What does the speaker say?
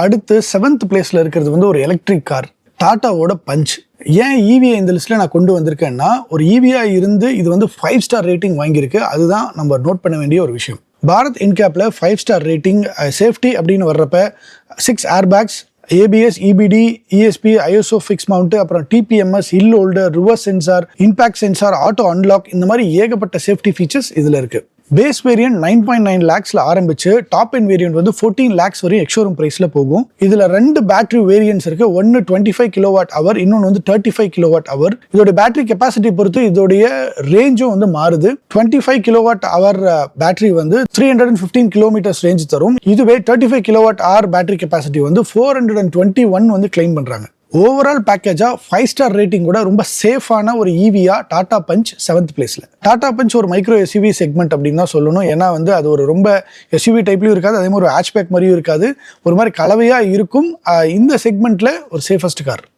அடுத்து 7th பிளேஸ்ல இருக்கிறது வந்து ஒரு எலக்ட்ரிக் கார், டாட்டாவோட பஞ்ச். ஏன் ஈவியை இந்த லிஸ்ட்ல நான் கொண்டு வந்திருக்கேன்னா, ஒரு ஈவியா இருந்து இது வந்து 5 ஸ்டார் ரேட்டிங் வாங்கியிருக்கு. அதுதான் நம்ம நோட் பண்ண வேண்டிய ஒரு விஷயம். பாரத் இன்கேப்ல 5 ஸ்டார் ரேட்டிங், சேஃப்டி அப்படின்னு வர்றப்ப 6 airbags, ABS, EBD, ESP, ISO fix mount, அப்புறம் TPMS, hill holder, reverse sensor, impact sensor, auto unlock, இந்த மாதிரி ஏகப்பட்ட சேஃப்டி ஃபீச்சர்ஸ் இதுல இருக்கு. பேஸ் வேரியன்ட் 9.9 lakhsல ஆரம்பிச்சு டாப் எண்ட் வேரியன்ட் வந்து 14 lakhs வரையும் எக்ஷோரூம் பிரைஸ்ல போகும். இதுல 2 பேட்டரி வேரியன்ட்ஸ் இருக்கு. ஒன்னு 25 kWh, இன்னொன்னு வந்து 35 kWh. இதோட பேட்டரி கெப்பாசிட்டி பொறுத்து இதோடைய ரேஞ்சும் வந்து மாறுது. 25 kWh பேட்டரி வந்து 315 km ரேஞ்ச் தரும். இதுவே 35 kWh பேட்டரி கெப்பாசிட்டி வந்து 421 வந்து கிளைம் பண்றாங்க. ஓவரால் பேக்கேஜா 5 ஸ்டார் ரேட்டிங் கூட ரொம்ப சேஃபான ஒரு ஈவியா டாடா பஞ்ச் 7th பிளேஸ்ல. டாடா பஞ்ச் ஒரு மைக்ரோ எஸ்யூவி செக்மெண்ட் அப்படின்னு தான் சொல்லணும். ஏன்னா வந்து அது ஒரு ரொம்ப எஸ்யூவி டைப்லயும் இருக்காது, அதே மாதிரி ஒரு ஹேட்ச்பேக் மாதிரியும் இருக்காது, ஒரு மாதிரி கலவையா இருக்கும். இந்த செக்மெண்ட்ல ஒரு சேஃபஸ்ட் கார்.